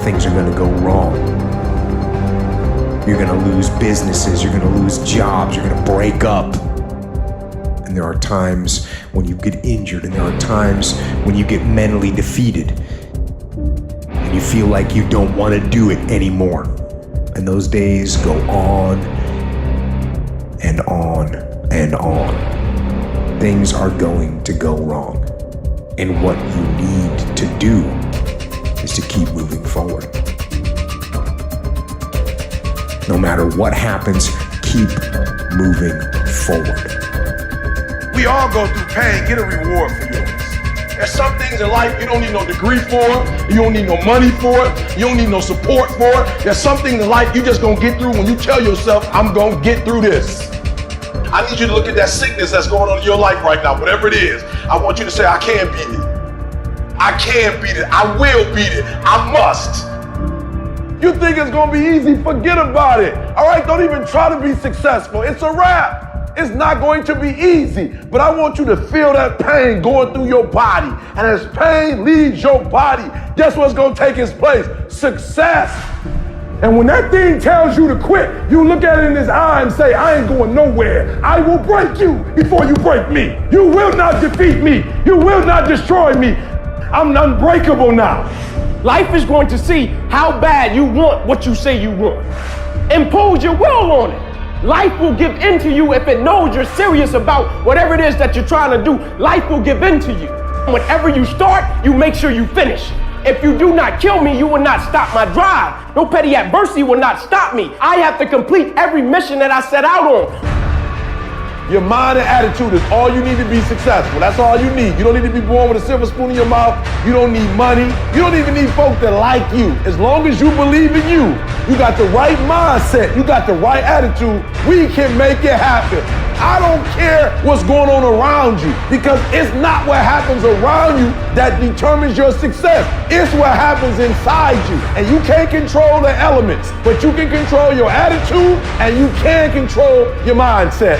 things are gonna go wrong. You're gonna lose businesses, you're gonna lose jobs, you're gonna break up. And there are times when you get injured, and there are times when you get mentally defeated. And you feel like you don't wanna do it anymore. And those days go on and on and on. Things are going to go wrong. And what you need to do is to keep moving forward. No matter what happens, keep moving forward. We all go through pain. Get a reward for yours. There's some things in life you don't need no degree for, you don't need no money for it, you don't need no support for it. There's some things in life you just gonna get through when you tell yourself, I'm gonna get through this. I need you to look at that sickness that's going on in your life right now, whatever it is. I want you to say, I can beat it. I can beat it. I will beat it. I must. You think it's gonna be easy? Forget about it. All right, don't even try to be successful. It's a wrap. It's not going to be easy, but I want you to feel that pain going through your body. And as pain leaves your body, guess what's gonna take its place? Success. And when that thing tells you to quit, you look at it in his eye and say, I ain't going nowhere. I will break you before you break me. You will not defeat me. You will not destroy me. I'm unbreakable now. Life is going to see how bad you want what you say you want. Impose your will on it. Life will give in to you if it knows you're serious about whatever it is that you're trying to do. Life will give in to you. Whenever you start, you make sure you finish. If you do not kill me, you will not stop my drive. No petty adversity will not stop me. I have to complete every mission that I set out on. Your mind and attitude is all you need to be successful. That's all you need. You don't need to be born with a silver spoon in your mouth. You don't need money. You don't even need folk that like you. As long as you believe in you, you got the right mindset, you got the right attitude, we can make it happen. I don't care what's going on around you, because it's not what happens around you that determines your success. It's what happens inside you. And you can't control the elements, but you can control your attitude and you can control your mindset.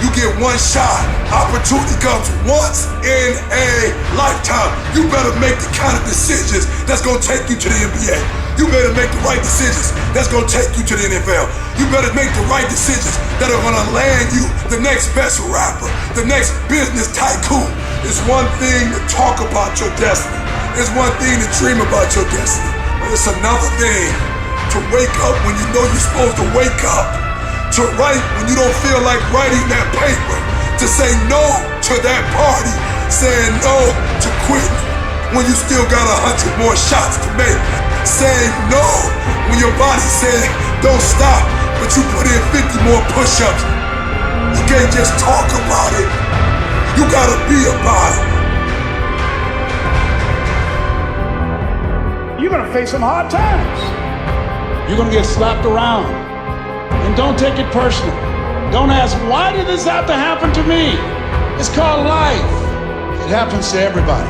You get one shot. Opportunity comes once in a lifetime. You better make the kind of decisions that's gonna take you to the NBA. You better make the right decisions that's gonna take you to the NFL. You better make the right decisions that are gonna land you the next best rapper, the next business tycoon. It's one thing to talk about your destiny. It's one thing to dream about your destiny. But it's another thing to wake up when you know you're supposed to wake up. To write when you don't feel like writing that paper, to say no to that party, saying no to quitting when you still got 100 more shots to make, saying no when your body said don't stop, but you put in 50 more push-ups. You can't just talk about it, you gotta be about it. You're gonna face some hard times. You're gonna get slapped around. And don't take it personal. Don't ask, why did this have to happen to me? It's called life. It happens to everybody.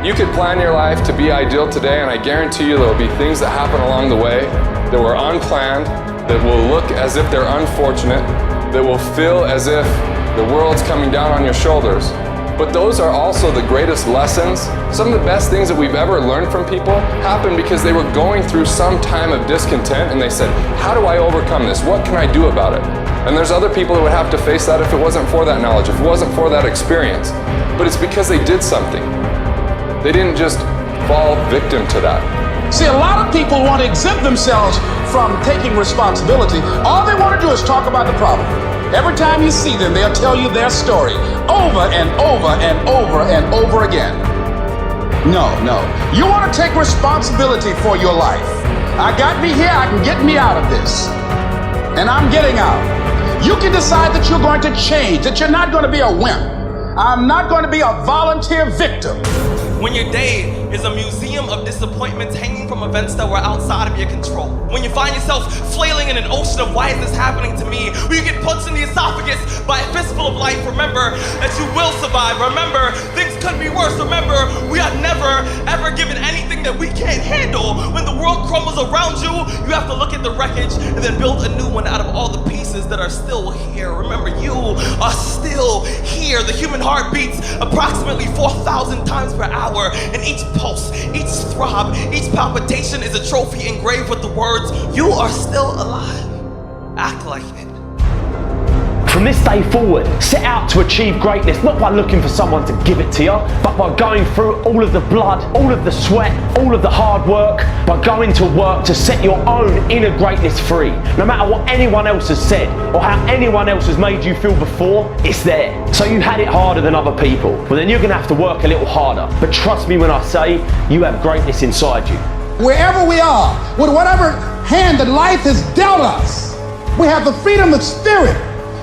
You could plan your life to be ideal today, and I guarantee you there will be things that happen along the way that were unplanned, that will look as if they're unfortunate, that will feel as if the world's coming down on your shoulders. But those are also the greatest lessons. Some of the best things that we've ever learned from people happened because they were going through some time of discontent and they said, how do I overcome this? What can I do about it? And there's other people that would have to face that if it wasn't for that knowledge, if it wasn't for that experience. But it's because they did something. They didn't just fall victim to that. See, a lot of people want to exempt themselves from taking responsibility. All they want to do is talk about the problem. Every time you see them, they'll tell you their story over and over and over and over again. No. You want to take responsibility for your life. I got me here, I can get me out of this. And I'm getting out. You can decide that you're going to change, that you're not going to be a wimp. I'm not going to be a volunteer victim. When your day is a museum of disappointments hanging from events that were outside of your control. When you find yourself flailing in an ocean of why is this happening to me? When you get punched in the esophagus by a fistful of of life. Remember that you will survive. Remember, things could be worse. Remember, we are never, ever given anything that we can't handle. When the world crumbles around you, you have to look at the wreckage and then build a new one out of all the pieces that are still here. Remember, you are still here. The human heart beats approximately 4,000 times per hour, and each pulse, each throb, each palpitation is a trophy engraved with the words, "You are still alive. Act like it." From this day forward, set out to achieve greatness, not by looking for someone to give it to you, but by going through all of the blood, all of the sweat, all of the hard work, by going to work to set your own inner greatness free. No matter what anyone else has said, or how anyone else has made you feel before, it's there. So you had it harder than other people, well then you're gonna have to work a little harder. But trust me when I say, you have greatness inside you. Wherever we are, with whatever hand that life has dealt us, we have the freedom of spirit.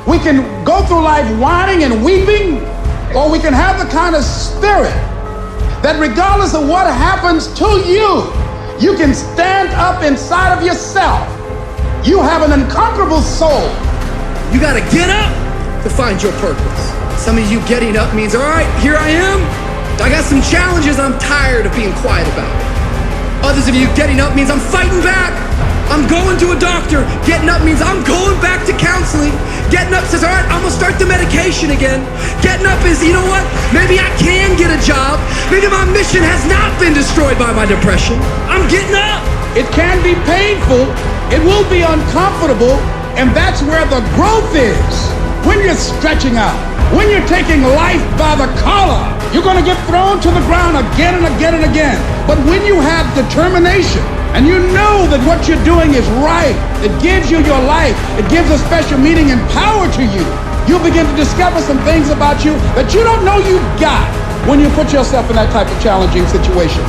We can go through life whining and weeping, or we can have the kind of spirit that regardless of what happens to you, you can stand up inside of yourself. You have an unconquerable soul. You gotta get up to find your purpose. Some of you getting up means, all right, here I am. I got some challenges I'm tired of being quiet about. Others of you getting up means I'm fighting back. I'm going to a doctor. Getting up means I'm going back to counseling. Getting up says, all right, I'm gonna start the medication again. Getting up is, you know what? Maybe I can get a job. Maybe my mission has not been destroyed by my depression. I'm getting up. It can be painful. It will be uncomfortable. And that's where the growth is. When you're stretching out, when you're taking life by the collar, you're gonna get thrown to the ground again and again and again. But when you have determination, and you know that what you're doing is right, it gives you your life, it gives a special meaning and power to you, you'll begin to discover some things about you that you don't know you've got when you put yourself in that type of challenging situation.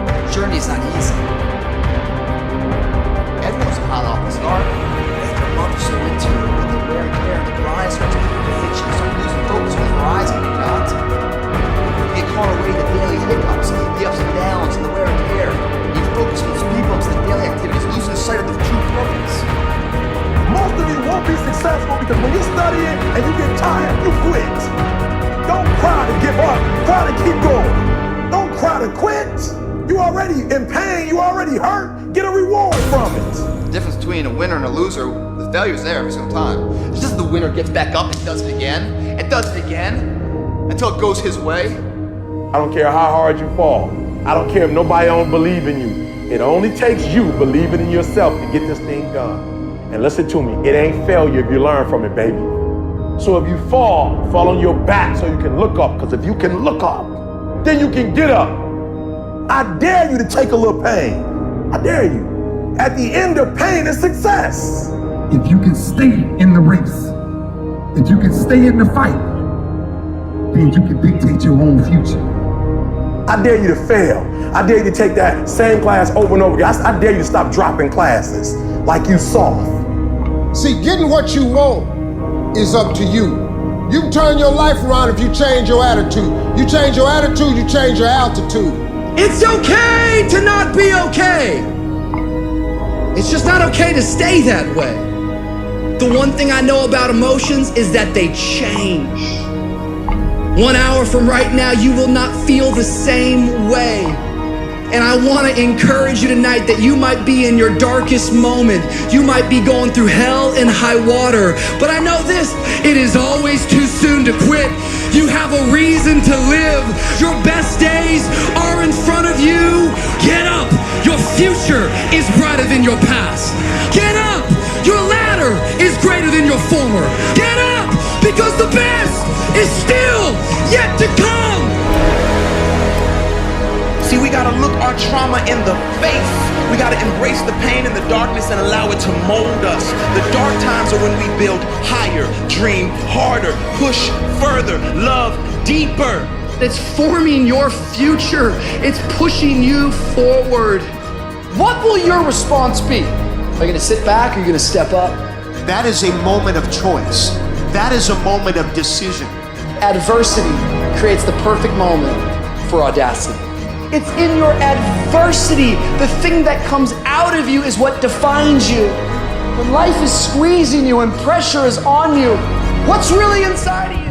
The journey is not easy. Everyone's hot off the start. After a month or so into it, with the wear and tear and the grind starts to get you start losing focus on the horizon, not. You get caught away in the daily hiccups, the ups and downs, and the wear and tear. You focus on the speed bumps and the daily activities, losing sight of the true purpose. Most of you won't be successful because when you're studying and you get tired, you quit. Don't cry to give up. Cry to keep going. Don't cry to quit. You already in pain. You already hurt. Get a reward from it. The difference between a winner and a loser, the failure's there every single time. It's just the winner gets back up and does it again, and does it again, until it goes his way. I don't care how hard you fall. I don't care if nobody don't believe in you. It only takes you believing in yourself to get this thing done. And listen to me, it ain't failure if you learn from it, baby. So if you fall on your back so you can look up, because if you can look up, then you can get up. I dare you to take a little pain. I dare you. At the end of pain is success. If you can stay in the race, if you can stay in the fight, then you can dictate your own future. I dare you to fail. I dare you to take that same class over and over again. I dare you to stop dropping classes like you soft. See, getting what you want is up to you. You can turn your life around if you change your attitude. You change your attitude, you change your altitude. It's okay to not be okay. It's just not okay to stay that way. The one thing I know about emotions is that they change. 1 hour from right now, you will not feel the same way. And I want to encourage you tonight that you might be in your darkest moment. You might be going through hell and high water. But I know this, it is always too soon to quit. You have a reason to live. Your best days are in front of you. Get up. Your future is brighter than your past. Get up. Your ladder is greater than your former. Get up, because the best is still yet to come. See, we gotta look our trauma in the face. We gotta embrace the pain and the darkness and allow it to mold us. The dark times are when we build higher, dream harder, push further, love deeper. It's forming your future. It's pushing you forward. What will your response be? Are you gonna sit back or are you gonna step up? That is a moment of choice. That is a moment of decision. Adversity creates the perfect moment for audacity. It's in your adversity. The thing that comes out of you is what defines you. When life is squeezing you and pressure is on you, what's really inside of you?